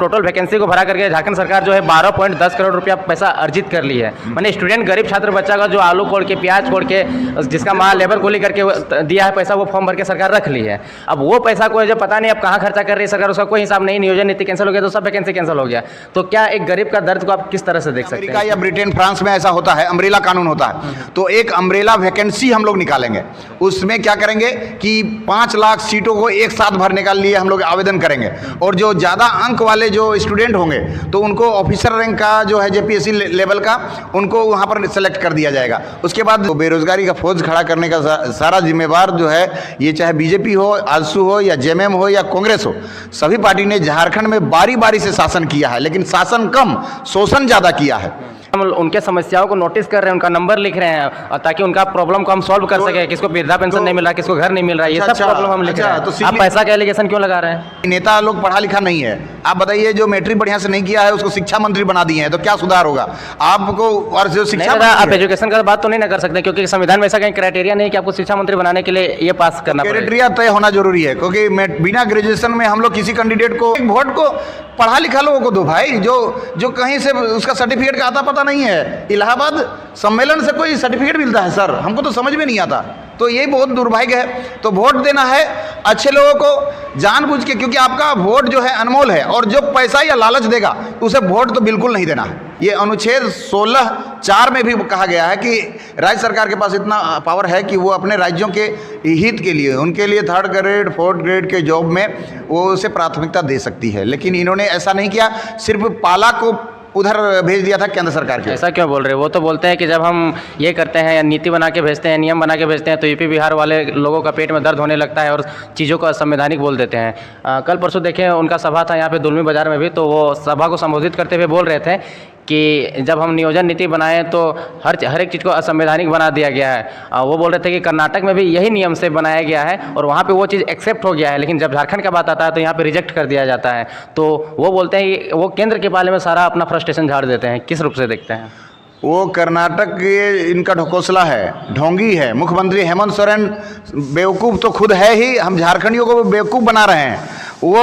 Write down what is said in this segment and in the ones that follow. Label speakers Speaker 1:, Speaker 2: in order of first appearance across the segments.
Speaker 1: Total vacancy को भरा करके झारखंड सरकार जो है 12.10 करोड़ रुपया पैसा अर्जित कर ली है। मैंने स्टूडेंट गरीब छात्र बच्चा का जो आलू कोड़ के प्याज कोड़ के जिसका माँ लेबर को लेकर के दिया है पैसा, वो फॉर्म भर के सरकार रख ली है। अब वो पैसा को जब पता नहीं अब कहाँ खर्चा कर रही है सरकार, उसका कोई हिसाब नहीं, नियोजन नीति कैंसिल हो गया तो सब वैकेंसी कैंसिल हो गया। तो क्या एक गरीब का दर्द को आप किस तरह से देख सकते हैं?
Speaker 2: अमेरिका या ब्रिटेन फ्रांस में ऐसा होता है, अम्ब्रेला कानून होता है। तो एक अम्ब्रेला वैकेंसी हम लोग निकालेंगे, उसमें क्या करेंगे कि 5 लाख सीटों को एक साथ भरने के लिए हम लोग आवेदन करेंगे, और जो ज़्यादा अंक वाले जो स्टूडेंट होंगे तो उनको ऑफिसर रैंक का जो है जेपीएससी लेवल का उनको वहाँ पर सेलेक्ट कर दिया जाएगा। उसके बाद बेरोजगारी का फौज खड़ा करने का सारा जिम्मेवार जो है, ये चाहे बीजेपी हो, आजसू हो या जेएमएम हो या कांग्रेस हो, सभी पार्टी ने झारखंड में बारी बारी से शासन किया है, लेकिन शासन कम शोषण ज़्यादा किया है।
Speaker 1: हम उनके समस्याओं को नोटिस कर रहे हैं, उनका नंबर लिख रहे हैं, और ताकि उनका प्रॉब्लम को हम सॉल्व कर सके। किसको वृद्धा पेंशन नहीं मिल रहा, किसको घर नहीं मिल रहा, ये सब प्रॉब्लम हम लिख रहे हैं। तो आप पैसा का एलिगेशन क्यों लगा रहे हैं?
Speaker 2: नेता लोग पढ़ा लिखा नहीं है। आप बताइए, जो मैट्रिक बढ़िया से नहीं किया है उसको शिक्षा मंत्री बना दिए हैं, तो क्या सुधार होगा आपको? और जो शिक्षा
Speaker 1: आप एजुकेशन का बात तो नहीं ना कर सकते, क्योंकि संविधान में ऐसा कहीं क्राइटेरिया नहीं कि आपको शिक्षा मंत्री बनाने के लिए ये पास करना पड़ेगा।
Speaker 2: क्राइटेरिया तय होना जरूरी है, क्योंकि बिना ग्रेजुएशन में हम लोग किसी कैंडिडेट को वोट को पढ़ा लिखा लोगों को दो भाई, जो कहीं से उसका सर्टिफिकेट का आता पता नहीं है। इलाहाबाद सम्मेलन से कोई सर्टिफिकेट मिलता है सर? हमको तो समझ में नहीं आता। तो ये बहुत दुर्भाग्य है। तो वोट देना है अच्छे लोगों को जानबूझ के, क्योंकि आपका वोट जो है अनमोल है, और जो पैसा या लालच देगा उसे वोट तो बिल्कुल नहीं देना है। ये अनुच्छेद 16(4) में भी कहा गया है कि राज्य सरकार के पास इतना पावर है कि वो अपने राज्यों के हित के लिए, उनके लिए 3rd ग्रेड 4th ग्रेड के जॉब में वो उसे प्राथमिकता दे सकती है। लेकिन इन्होंने ऐसा नहीं किया, सिर्फ पाला को उधर भेज दिया था केंद्र सरकार के।
Speaker 1: ऐसा क्यों बोल रहे हैं? वो तो बोलते हैं कि जब हम ये करते हैं या नीति बना के भेजते हैं, नियम बना के भेजते हैं, तो यूपी बिहार वाले लोगों का पेट में दर्द होने लगता है और चीज़ों को असंवैधानिक बोल देते हैं। कल परसों देखें उनका सभा था यहाँ पे दुलमी बाजार में भी, तो वो सभा को संबोधित करते हुए बोल रहे थे कि जब हम नियोजन नीति बनाएं तो हर एक चीज़ को असंवैधानिक बना दिया गया है। वो बोल रहे थे कि कर्नाटक में भी यही नियम से बनाया गया है और वहाँ पे वो चीज़ एक्सेप्ट हो गया है, लेकिन जब झारखंड का बात आता है तो यहाँ पे रिजेक्ट कर दिया जाता है। तो वो बोलते हैं कि वो केंद्र के बारे में सारा अपना फ्रस्ट्रेशन झाड़ देते हैं। किस रूप से देखते हैं?
Speaker 2: वो कर्नाटक के इनका ढकोसला है, ढोंगी है। मुख्यमंत्री हेमंत सोरेन बेवकूफ़ तो खुद है ही, हम झारखंडियों को बेवकूफ़ बना रहे हैं। वो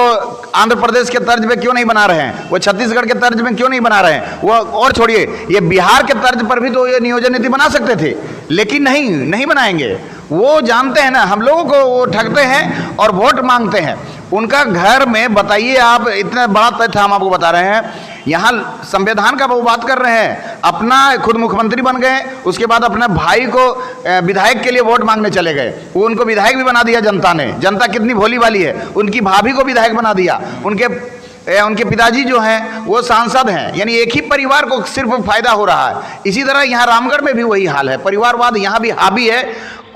Speaker 2: आंध्र प्रदेश के तर्ज पे क्यों नहीं बना रहे हैं? वो छत्तीसगढ़ के तर्ज में क्यों नहीं बना रहे हैं? वो और छोड़िए, ये बिहार के तर्ज पर भी तो ये नियोजन नीति बना सकते थे, लेकिन नहीं बनाएंगे। वो जानते हैं ना, हम लोगों को वो ठगते हैं और वोट मांगते हैं। उनका घर में बताइए आप, इतना बड़ा तथ्य हम आपको बता रहे हैं, यहाँ संविधान का वो बात कर रहे हैं, अपना खुद मुख्यमंत्री बन गए, उसके बाद अपने भाई को विधायक के लिए वोट मांगने चले गए। वो उनको विधायक भी बना दिया जनता ने। जनता कितनी भोली वाली है, उनकी भाभी को विधायक बना दिया। उनके पिताजी जो हैं वो सांसद हैं। यानी एक ही परिवार को सिर्फ फायदा हो रहा है। इसी तरह यहाँ रामगढ़ में भी वही हाल है, परिवारवाद यहाँ भी हावी है।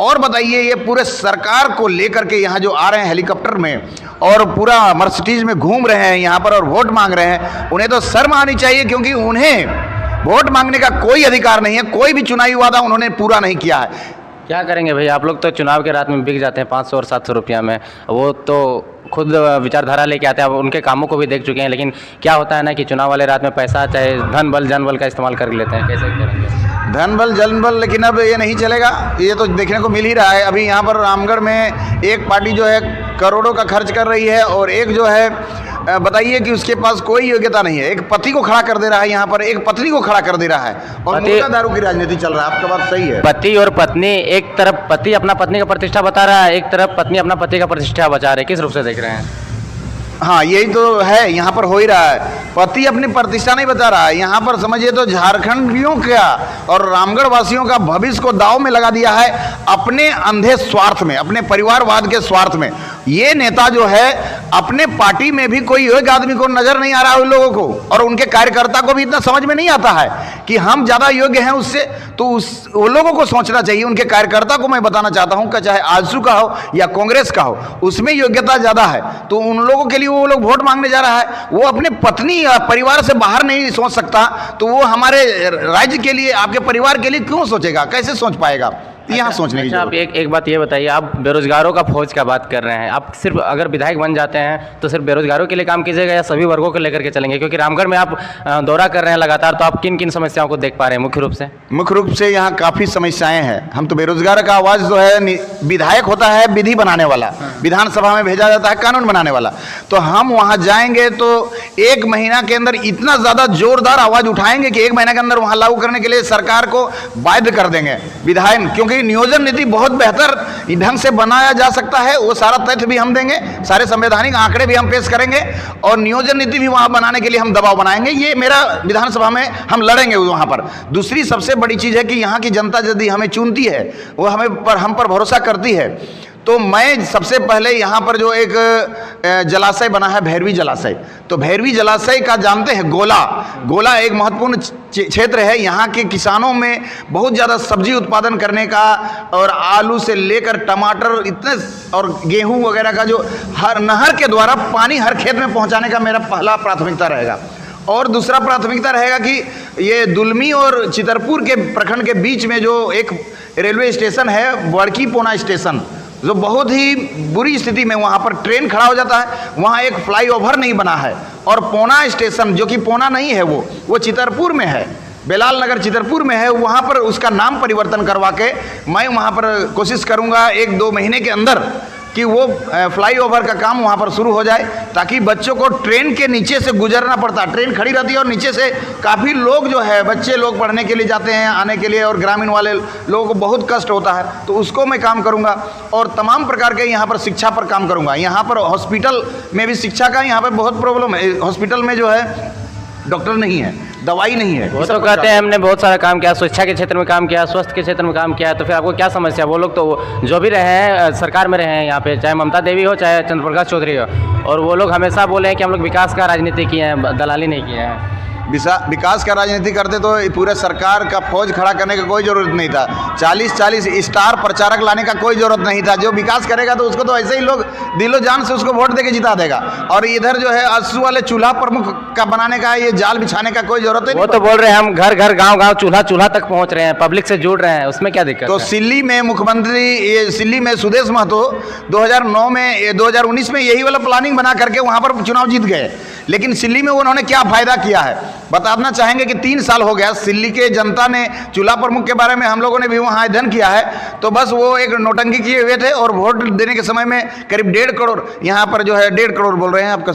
Speaker 2: और बताइए, ये पूरे सरकार को लेकर के यहाँ जो आ रहे हैं हेलीकॉप्टर में और पूरा मर्सिडीज में घूम रहे हैं यहाँ पर और वोट मांग रहे हैं, उन्हें तो शर्म आनी चाहिए, क्योंकि उन्हें वोट मांगने का कोई अधिकार नहीं है। कोई भी चुनावी वादा उन्होंने पूरा नहीं किया है।
Speaker 1: क्या करेंगे भाई, आप लोग तो चुनाव के रात में बिक जाते हैं 500 और 700 रुपया में। वो तो खुद विचारधारा लेके आते हैं, अब उनके कामों को भी देख चुके हैं। लेकिन क्या होता है ना कि चुनाव वाले रात में पैसा चाहे धन बल जन बल का इस्तेमाल कर लेते हैं। कैसे करेंगे?
Speaker 2: धन बल जन बल, लेकिन अब ये नहीं चलेगा। ये तो देखने को मिल ही रहा है। अभी यहाँ पर रामगढ़ में एक पार्टी जो है करोड़ों का खर्च कर रही है, और एक जो है बताइए कि उसके पास कोई योग्यता नहीं है। एक पति को खड़ा कर दे रहा है यहाँ पर, एक पत्नी को खड़ा कर दे रहा है, और मुर्गा दारू की राजनीति चल रहा है। आपका बात सही है।
Speaker 1: पति और पत्नी, एक तरफ पति अपना पत्नी का प्रतिष्ठा बता रहा है, एक तरफ पत्नी अपना पति का प्रतिष्ठा बचा रहे। किस रूप से देख रहे हैं?
Speaker 2: हाँ, यही तो है, यहाँ पर हो ही रहा है। पति अपनी प्रतिष्ठा नहीं बचा रहा है, यहाँ पर समझिए तो झारखंडियों का और रामगढ़ वासियों का भविष्य को दांव में लगा दिया है अपने अंधे स्वार्थ में, अपने परिवारवाद के स्वार्थ में। ये नेता जो है, अपने पार्टी में भी कोई एक आदमी को नजर नहीं आ रहा है उन लोगों को, और उनके कार्यकर्ता को भी इतना समझ में नहीं आता है कि हम ज़्यादा योग्य हैं उससे। तो उन लोगों को सोचना चाहिए। उनके कार्यकर्ता को मैं बताना चाहता हूँ कि चाहे आजसू का हो या कांग्रेस का हो, उसमें योग्यता ज़्यादा है। तो उन लोगों के लिए वो लोग वोट मांगने जा रहा है। वो अपने पत्नी या परिवार से बाहर नहीं सोच सकता, तो वो हमारे राज्य के लिए, आपके परिवार के लिए क्यों सोचेगा? कैसे सोच पाएगा? यहाँ सोचने की
Speaker 1: अच्छा, आप
Speaker 2: जरूरत है।
Speaker 1: एक बात ये बताइए, आप बेरोजगारों का फौज का बात कर रहे हैं, आप सिर्फ अगर विधायक बन जाते हैं तो सिर्फ बेरोजगारों के लिए काम कीजिएगा या सभी वर्गों को लेकर के चलेंगे? क्योंकि रामगढ़ में आप दौरा कर रहे हैं लगातार, तो आप किन किन समस्याओं को देख पा रहे हैं मुख्य रूप से?
Speaker 2: मुख्य रूप से यहाँ काफ़ी समस्याएं हैं। हम तो बेरोजगार का आवाज़ जो है विधायक होता है विधि बनाने वाला, विधानसभा में भेजा जाता है कानून बनाने वाला। तो हम वहाँ जाएंगे तो 1 महीना के अंदर इतना ज़्यादा जोरदार आवाज़ उठाएंगे कि 1 महीना के अंदर वहाँ लागू करने के लिए सरकार को बाध्य कर देंगे विधायक। क्योंकि नियोजन नीति बहुत बेहतर ढंग से बनाया जा सकता है, वो सारा तथ्य भी हम देंगे, सारे संवैधानिक आंकड़े भी हम पेश करेंगे और नियोजन नीति भी वहाँ बनाने के लिए हम दबाव बनाएंगे। ये मेरा विधानसभा में हम लड़ेंगे वहाँ पर। दूसरी सबसे बड़ी चीज़ है कि यहाँ की जनता यदि हमें चुनती है, वो हम पर भरोसा करती है, तो मैं सबसे पहले यहाँ पर जो एक जलाशय बना है भैरवी जलाशय, तो भैरवी जलाशय का जानते हैं, गोला एक महत्वपूर्ण क्षेत्र है। यहाँ के किसानों में बहुत ज़्यादा सब्जी उत्पादन करने का और आलू से लेकर टमाटर इतने और गेहूँ वगैरह का जो हर नहर के द्वारा पानी हर खेत में पहुँचाने का मेरा पहला प्राथमिकता रहेगा। और दूसरा प्राथमिकता रहेगा कि ये दुलमी और चितरपुर के प्रखंड के बीच में जो एक रेलवे स्टेशन है बड़की पोना स्टेशन, जो बहुत ही बुरी स्थिति में वहाँ पर ट्रेन खड़ा हो जाता है, वहाँ एक फ्लाईओवर नहीं बना है। और पोना स्टेशन जो कि पोना नहीं है, वो चितरपुर में है, बेलाल नगर चितरपुर में है, वहाँ पर उसका नाम परिवर्तन करवा के मैं वहाँ पर कोशिश करूँगा 1-2 महीने के अंदर कि वो फ्लाईओवर का काम वहाँ पर शुरू हो जाए, ताकि बच्चों को ट्रेन के नीचे से गुजरना पड़ता। ट्रेन खड़ी रहती है और नीचे से काफ़ी लोग जो है बच्चे लोग पढ़ने के लिए जाते हैं आने के लिए, और ग्रामीण वाले लोगों को बहुत कष्ट होता है। तो उसको मैं काम करूँगा और तमाम प्रकार के यहाँ पर शिक्षा पर काम करूँगा। यहाँ पर हॉस्पिटल में भी शिक्षा का यहाँ पर बहुत प्रॉब्लम है। हॉस्पिटल में जो है डॉक्टर नहीं है, दवाई नहीं है।
Speaker 1: वो तो कहते हैं हमने बहुत सारा काम किया, शिक्षा के क्षेत्र में काम किया, स्वास्थ्य के क्षेत्र में काम किया, तो फिर आपको क्या समस्या? वो लोग तो जो भी रहे हैं सरकार में रहे हैं यहाँ पे, चाहे ममता देवी हो चाहे चंद्रप्रकाश चौधरी हो, और वो लोग हमेशा बोले हैं कि हम लोग विकास का राजनीति किए हैं, दलाली नहीं किए हैं।
Speaker 2: विकास का राजनीति करते तो पूरे सरकार का फौज खड़ा करने का कोई ज़रूरत नहीं था। 40-40 स्टार प्रचारक लाने का कोई ज़रूरत नहीं था। जो विकास करेगा तो उसको तो ऐसे ही लोग दिलो जान से उसको वोट देके जिता देगा। और इधर जो है आंसू वाले चूल्हा प्रमुख का बनाने का, ये जाल बिछाने का कोई ज़रूरत नहीं।
Speaker 1: वो तो बोल रहे हैं हम घर घर गाँव चूल्हा तक पहुँच रहे हैं, पब्लिक से जुड़ रहे हैं, उसमें क्या दिक्कत?
Speaker 2: तो सिल्ली में मुख्यमंत्री, ये सिल्ली में सुदेश महतो 2009 में 2019 में यही वाला प्लानिंग बना करके वहाँ पर चुनाव जीत गए। लेकिन सिल्ली में उन्होंने क्या फ़ायदा किया है बताना चाहेंगे कि 3 साल हो गया सिल्ली के जनता ने चूल्हा प्रमुख के बारे में हम लोगों ने भी वहाँ अध्ययन किया है, तो बस वो एक नोटंकी किए हुए थे। और वोट देने के समय में करीब 1.5 करोड़, यहाँ पर जो है 1.5 करोड़ बोल रहे हैं आपका,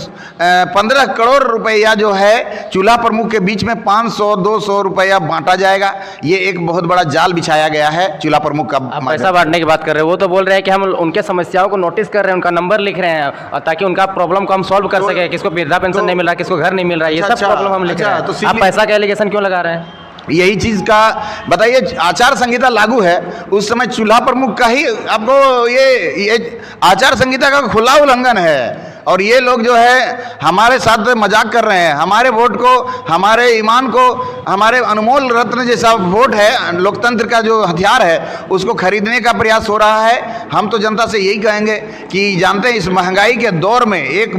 Speaker 2: 15 करोड़ रुपया जो है चूल्हा प्रमुख के बीच में 500-200 रुपया बांटा जाएगा। ये एक बहुत बड़ा जाल बिछाया गया है चूल्हा प्रमुख का।
Speaker 1: पैसा बांटने की बात कर रहे हैं, वो तो बोल रहे हैं कि हम उनके समस्याओं को नोटिस कर रहे हैं, उनका नंबर लिख रहे हैं, और ताकि उनका प्रॉब्लम को हम सॉल्व कर सके। किसको वृद्धा पेंशन नहीं मिल रहा, किसको घर नहीं मिल रहा, ये सब प्रॉब्लम हम लिख रहे हैं।
Speaker 2: तो
Speaker 1: आप पैसा का एलिगेशन क्यों लगा रहे हैं?
Speaker 2: यही चीज़ का बताइए, आचार संहिता लागू है, उस समय चूल्हा प्रमुख का ही आपको ये आचार संहिता का खुला उल्लंघन है। और ये लोग जो है हमारे साथ मजाक कर रहे हैं। हमारे वोट को, हमारे ईमान को, हमारे अनमोल रत्न जैसा वोट है, लोकतंत्र का जो हथियार है, उसको खरीदने का प्रयास हो रहा है। हम तो जनता से यही कहेंगे कि जानते हैं इस महंगाई के दौर में एक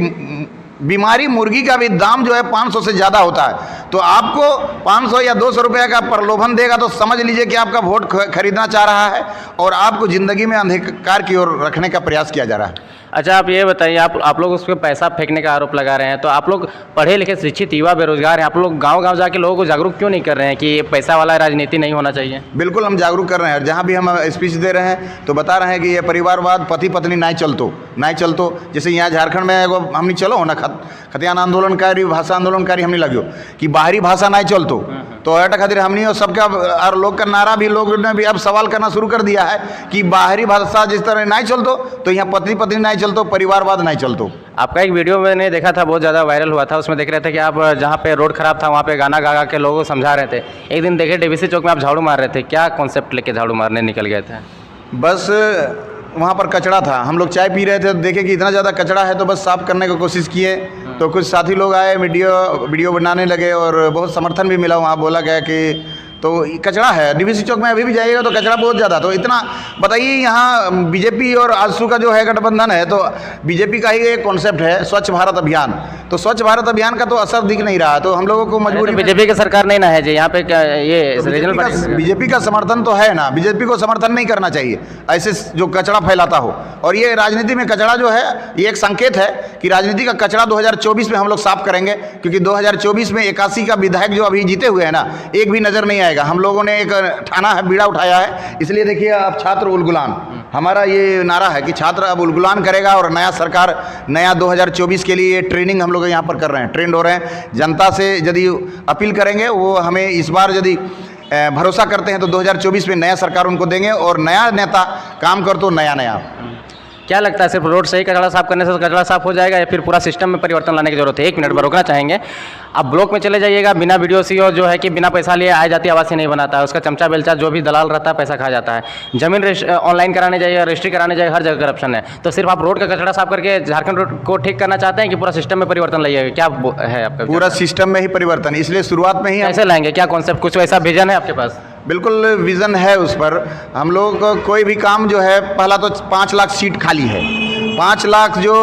Speaker 2: बीमारी मुर्गी का भी दाम जो है 500 से ज़्यादा होता है। तो आपको 500 या 200 रुपये का प्रलोभन देगा तो समझ लीजिए कि आपका वोट खरीदना चाह रहा है और आपको ज़िंदगी में अंधकार की ओर रखने का प्रयास किया जा रहा है।
Speaker 1: अच्छा, आप ये बताइए, आप लोग उस पर पैसा फेंकने का आरोप लगा रहे हैं, तो आप लोग पढ़े लिखे शिक्षित युवा बेरोजगार हैं, आप लोग गांव-गांव जाके लोगों को जागरूक क्यों नहीं कर रहे हैं कि ये पैसा वाला राजनीति नहीं होना चाहिए? बिल्कुल
Speaker 2: हम जागरूक कर रहे हैं। जहाँ भी हम स्पीच दे रहे हैं तो बता रहे हैं कि ये परिवारवाद, पति पत्नी नहीं चलतो। जैसे यहाँ झारखंड में एगो हमने चलो ना खतियान आंदोलनकारी, भाषा आंदोलनकारी हमने लगे कि बाहरी भाषा नहीं चलतो, तो ऐटा खातिर हमने और सबका और लोग का नारा भी लोग ने भी अब सवाल करना शुरू कर दिया है कि बाहरी भाषा जिस तरह नहीं चलतो तो यहाँ पति पत्नी नहीं चलतो, परिवारवाद नहीं चलतो।
Speaker 1: आपका एक वीडियो मैंने देखा था, बहुत ज़्यादा वायरल हुआ था, उसमें देख रहे थे कि आप जहाँ पे रोड खराब था वहाँ पे गाना गा के लोगों को समझा रहे थे। एक दिन देखे डीवीसी चौक में आप झाड़ू मार रहे थे, क्या कॉन्सेप्ट लेके झाड़ू मारने निकल गए थे?
Speaker 2: बस वहाँ पर कचरा था, हम लोग चाय पी रहे थे, देखे कि इतना ज़्यादा कचरा है तो बस साफ़ करने की कोशिश किए। तो कुछ साथी लोग आए, वीडियो बनाने लगे और बहुत समर्थन भी मिला। वहाँ बोला गया कि तो कचरा है। डीवीसी चौक में अभी भी जाइएगा तो कचरा बहुत ज़्यादा। तो इतना बताइए, यहाँ बीजेपी और आजसू का जो है गठबंधन है, तो बीजेपी का ही एक कॉन्सेप्ट है स्वच्छ भारत अभियान। तो स्वच्छ भारत अभियान का तो असर दिख नहीं रहा। तो हम लोगों को मजबूरी,
Speaker 1: बीजेपी की सरकार नहीं ना है जी यहाँ पे, क्या ये
Speaker 2: बीजेपी का समर्थन तो है ना, बीजेपी को समर्थन नहीं करना चाहिए ऐसे जो कचरा फैलाता हो। और ये राजनीति में कचरा जो है ये एक संकेत है कि राजनीति का कचरा 2024 में हम लोग साफ करेंगे, क्योंकि 2024 में 81 का विधायक जो अभी जीते हुए हैं ना, एक भी नजर नहीं आएगा। हम लोगों ने एक ठाना है, बीड़ा उठाया है। इसलिए देखिए, अब छात्र उलगुलान, हमारा ये नारा है कि छात्र अब उलगुलान करेगा। और नया सरकार, नया 2024 के लिए ट्रेनिंग हम लोग यहाँ पर कर रहे हैं, ट्रेंड हो रहे हैं। जनता से यदि अपील करेंगे, वो हमें इस बार यदि भरोसा करते हैं तो 2024 में नया सरकार उनको देंगे। और नया नेता काम कर तो नया।
Speaker 1: क्या लगता है, सिर्फ रोड से ही कचरा साफ करने से कचरा साफ हो जाएगा या फिर पूरा सिस्टम में परिवर्तन लाने की जरूरत है? 1 मिनट पर रोकना चाहेंगे। अब ब्लॉक में चले जाइएगा, बिना वीडियो सीओ जो है कि बिना पैसा लिए आय जाती आवास ही नहीं बनाता है, उसका चमचा बेलचा जो भी दलाल रहता है पैसा खा जाता है। जमीन ऑनलाइन कराने जाइए, रजिस्ट्री कराने जाइए, हर जगह करप्शन है। तो सिर्फ आप रोड का कचरा साफ करके झारखंड रोड को ठीक करना चाहते हैं कि पूरा सिस्टम में परिवर्तन लाइएगा? क्या है आपका?
Speaker 2: पूरा सिस्टम में ही परिवर्तन, इसलिए शुरुआत में ही
Speaker 1: कैसे लाएंगे, क्या कॉन्सेप्ट, कुछ ऐसा विजन है आपके पास?
Speaker 2: बिल्कुल विज़न है उस पर। हम लोग को कोई भी काम जो है, पहला तो 5 लाख सीट खाली है, 5 लाख जो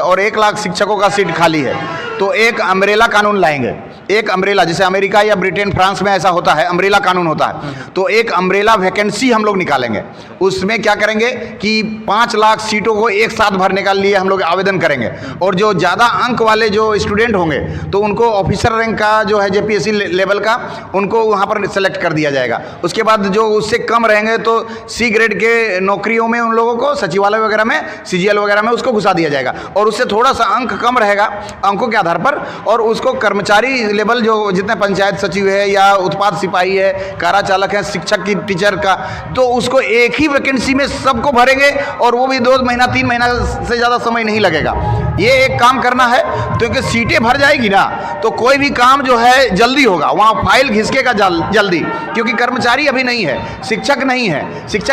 Speaker 2: और 1 लाख शिक्षकों का सीट खाली है। तो एक अम्ब्रेला कानून लाएंगे, एक अम्ब्रेला, जैसे अमेरिका या ब्रिटेन फ्रांस में ऐसा होता है, अम्ब्रेला कानून होता है। तो एक अम्ब्रेला वैकेंसी हम लोग निकालेंगे। उसमें क्या करेंगे कि 5 लाख सीटों को एक साथ भरने के लिए हम लोग आवेदन करेंगे। और जो ज़्यादा अंक वाले जो स्टूडेंट होंगे तो उनको ऑफिसर रैंक का जो है जेपीएससी लेवल का, उनको वहाँ पर सेलेक्ट कर दिया जाएगा। उसके बाद जो उससे कम रहेंगे तो सी ग्रेड के नौकरियों में उन लोगों को सचिवालय वगैरह में, सीजीएल वगैरह में उसको घुसा दिया जाएगा। और उससे थोड़ा सा अंक कम रहेगा अंकों के आधार पर, और उसको कर्मचारी लेवल जो जितने पंचायत सचिव है या उत्पाद सिपाही है, कारा चालक है, शिक्षक की टीचर का, तो उसको एक ही वैकेंसी में सबको भरेंगे। और वो भी 2 महीना 3 महीना से ज़्यादा समय नहीं लगेगा। ये एक काम करना है, क्योंकि सीटें भर जाएगी ना तो कोई भी काम जो है जल्दी होगा, वहाँ फाइल घिसकेगा जल्दी, क्योंकि कर्मचारी अभी नहीं है, शिक्षक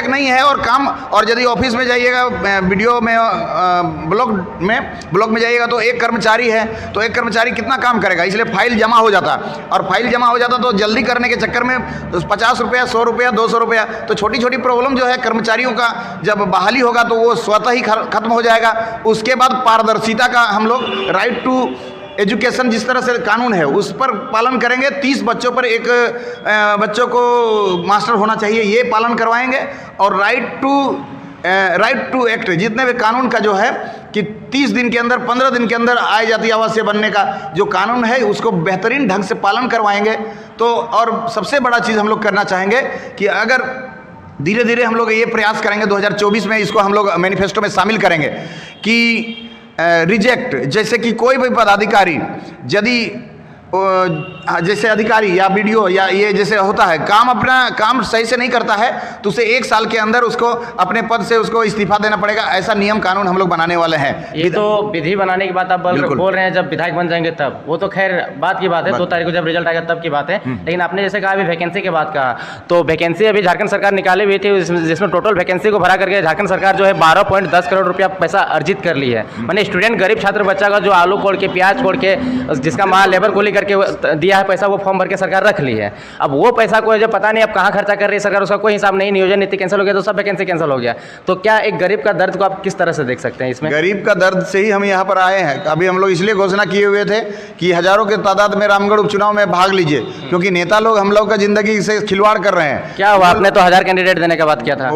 Speaker 2: नहीं है। और काम, और यदि ऑफिस में जाइएगा, वीडियो में ब्लॉक में जाइएगा तो एक कर्मचारी है, तो एक कर्मचारी कितना काम करेगा, इसलिए फाइल जमा हो जाता। और फाइल जमा हो जाता तो जल्दी करने के चक्कर में 50 रुपया, 100 रुपया, 200 रुपया, तो छोटी छोटी प्रॉब्लम जो है कर्मचारियों का जब बहाली होगा तो वो स्वतः ही खत्म हो जाएगा। उसके बाद पारदर्शिता का हम लोग राइट टू एजुकेशन जिस तरह से कानून है उस पर पालन करेंगे। 30 बच्चों पर एक बच्चों को मास्टर होना चाहिए, ये पालन करवाएंगे। और राइट टू एक्ट, जितने भी कानून का जो है कि 30 दिन के अंदर, 15 दिन के अंदर आय जाति आवासीय बनने का जो कानून है उसको बेहतरीन ढंग से पालन करवाएंगे। तो और सबसे बड़ा चीज़ हम लोग करना चाहेंगे कि अगर धीरे धीरे हम लोग ये प्रयास करेंगे, 2024 में इसको हम लोग मैनिफेस्टो में शामिल करेंगे कि रिजेक्ट, जैसे कि कोई भी पदाधिकारी यदि जैसे अधिकारी या बीडीओ या ये जैसे होता है, अपना काम सही से नहीं करता है तो उसे 1 साल के अंदर उसको अपने पद से उसको इस्तीफा देना पड़ेगा। ऐसा नियम कानून हम लोग बनाने वाले हैं।
Speaker 1: ये तो विधि बनाने की बात आप बोल रहे हैं, जब विधायक बन जाएंगे तब, वो तो खैर बात की बात है, 2 तारीख को जब रिजल्ट आएगा तब की बात है। लेकिन आपने जैसे कहा अभी वैकेंसी की बात कहा, तो वैकेंसी अभी झारखंड सरकार निकाली हुई थी, जिसमें टोटल वैकेंसी को भरा करके झारखंड सरकार जो है 12.10 करोड़ रुपया पैसा अर्जित कर ली है। मैंने स्टूडेंट, गरीब छात्र बच्चा का जो आलू कोड़ के, प्याज कोड़ के, जिसका माँ लेबर को लेकर के दिया है पैसा, वो फॉर्म भर के सरकार रख ली है। अब वो पैसा को जब पता नहीं अब कहाँ खर्चा कर रही है सरकार, उसका कोई हिसाब नहीं, नियोजन नीति कैंसिल हो गया तो सब वैकेंसी कैंसिल हो गया। तो क्या एक गरीब का दर्द को आप किस तरह से देख सकते हैं इसमें?
Speaker 2: गरीब का दर्द से ही हम यहाँ पर आए हैं। अभी हम लोग इसलिए घोषणा किए हुए थे कि हजारों के तादाद में रामगढ़ उपचुनाव में भाग लीजिए, क्योंकि नेता लोग हम लोग का जिंदगी से खिलवाड़ कर रहे हैं।
Speaker 1: क्या हुआ? आपने तो 1000 कैंडिडेट देने का बात किया था,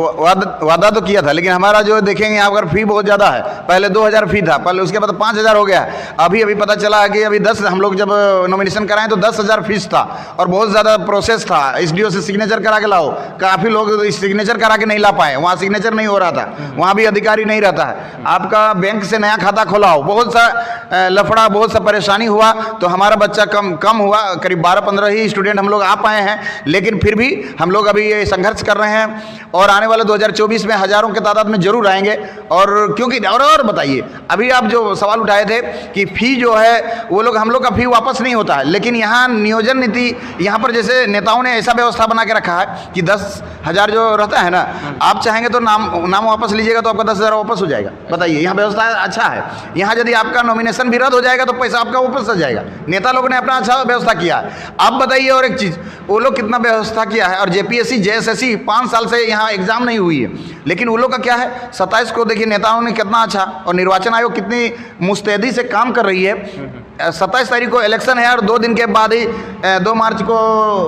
Speaker 2: वादा तो किया था, लेकिन हमारा जो देखेंगे यहाँ पर फी बहुत ज़्यादा है। पहले 2000 फी था, पहले उसके बाद 5000 हो गया। अभी पता चला है कि अभी 10, हम लोग जब नॉमिनेशन कराएं तो 10,000 फीस था और बहुत ज़्यादा प्रोसेस था। एसडीओ से सिग्नेचर करा के लाओ, काफ़ी लोग सिग्नेचर करा के नहीं ला पाए, वहाँ सिग्नेचर नहीं हो रहा था, वहाँ भी अधिकारी नहीं रहता है। आपका बैंक से नया खाता खोलाओ, बहुत सा लफड़ा, बहुत सा परेशानी हुआ। तो हमारा बच्चा कम हुआ, करीब 12-15 ही स्टूडेंट हम लोग आ पाए हैं, लेकिन फिर भी हम लोग अभी ये संघर्ष कर रहे हैं और आने वाले 2024 में हज़ारों के तादाद में जरूर आएंगे। और क्योंकि और बताइए, अभी आप जो सवाल उठाए थे कि फ़ी जो है वो लोग, हम लोग का फ़ी वापस नहीं होता है। लेकिन यहाँ नियोजन नीति, यहाँ पर जैसे नेताओं ने ऐसा व्यवस्था बना के रखा है कि 10,000 जो रहता है ना, आप चाहेंगे तो नाम वापस लीजिएगा तो आपका 10,000 वापस हो जाएगा। बताइए, यहाँ व्यवस्था अच्छा है। यहाँ यदि आपका नॉमिनेशन भी रद्द हो जाएगा तो पैसा आपका वापस आ जाएगा। नेता लोग ने अपना अच्छा व्यवस्था किया है। आप बताइए और एक चीज़, वो लोग कितना व्यवस्था किया है। और जेपीएससी जेएसएससी 5 साल से यहाँ एग्जाम नहीं हुई है, लेकिन वो लोग का क्या है, 27 को देखिए नेताओं ने कितना अच्छा, और निर्वाचन आयोग कितनी मुस्तैदी से काम कर रही है। 27 तारीख को इलेक्शन है और 2 दिन के बाद ही 2 मार्च को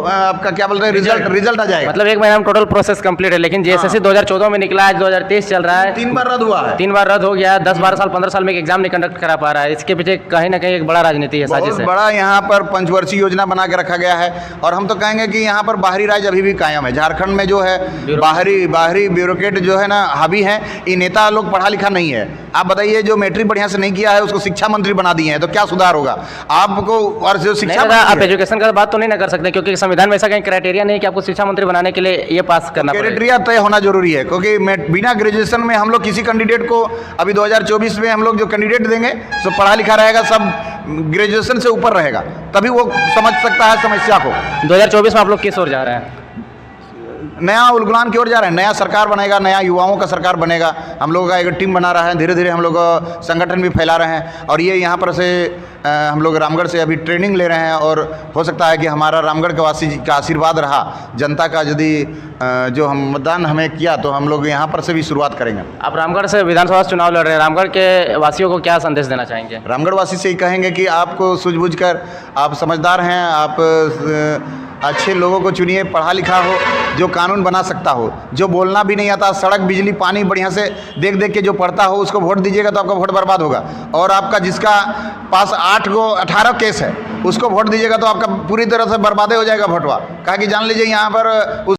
Speaker 2: आपका क्या बोल रहे हैं, रिजल्ट आ जाएगा।
Speaker 1: मतलब 1 महीना में टोटल प्रोसेस कंप्लीट है। लेकिन जेएसएससी 2014 में निकला, आज 2023 चल रहा है,
Speaker 2: 3 बार रद्द हुआ है।
Speaker 1: 3 बार रद्द हो गया। 10-12 साल 15 साल में एक एग्जाम नहीं कंडक्ट करा पा रहा है। इसके पीछे कहीं ना कहीं एक बड़ा राजनीति है, साजिश
Speaker 2: बहुत
Speaker 1: है।
Speaker 2: बड़ा यहाँ पर पंचवर्षीय योजना बना के रखा गया है। और हम तो कहेंगे कि यहाँ पर बाहरी राज अभी भी कायम है। झारखंड में जो है बाहरी ब्यूरोक्रेट जो है ना हावी है। ये नेता लोग पढ़ा लिखा नहीं है। आप बताइए, जो मैट्रिक बढ़िया से नहीं किया है उसको शिक्षा मंत्री बना दिए हैं, तो क्या सुधार होगा आपको? और जो शिक्षा
Speaker 1: आप एजुकेशन का बात तो नहीं ना कर सकते, क्योंकि संविधान में ऐसा कहीं क्राइटेरिया नहीं कि आपको शिक्षा मंत्री बनाने के लिए ये पास करना पड़ेगा।
Speaker 2: क्राइटेरिया तय होना जरूरी है, क्योंकि बिना ग्रेजुएशन में हम लोग किसी कैंडिडेट को, अभी 2024 में हम लोग जो कैंडिडेट देंगे तो पढ़ा लिखा रहेगा, सब ग्रेजुएशन से ऊपर रहेगा, तभी वो समझ सकता है समस्या को।
Speaker 1: 2024 में आप लोग किस ओर जा रहे हैं?
Speaker 2: नया उलगुलान की ओर जा रहे हैं। नया सरकार बनेगा, नया युवाओं का सरकार बनेगा। हम लोगों का एक टीम बना रहा है, धीरे धीरे हम लोग संगठन भी फैला रहे हैं। और ये यहाँ पर से हम लोग रामगढ़ से अभी ट्रेनिंग ले रहे हैं। और हो सकता है कि हमारा रामगढ़ के वासी का आशीर्वाद रहा, जनता का, यदि जो हम मतदान हमें किया, तो हम लोग यहाँ पर से भी शुरुआत करेंगे।
Speaker 1: आप रामगढ़ से विधानसभा चुनाव लड़ रहे हैं, रामगढ़ के वासियों को क्या संदेश देना चाहेंगे?
Speaker 2: रामगढ़ वासी से ही कहेंगे कि आपको सूझबूझ कर, आप समझदार हैं, आप अच्छे लोगों को चुनिए, पढ़ा लिखा हो, जो कानून बना सकता हो, जो बोलना भी नहीं आता, सड़क बिजली पानी बढ़िया से देख देख के जो पढ़ता हो, उसको वोट दीजिएगा तो आपका वोट बर्बाद होगा। और आपका जिसका पास 18 केस है, उसको वोट दीजिएगा तो आपका पूरी तरह से बर्बादे हो जाएगा वोटवा। कहा कि जान लीजिए यहाँ पर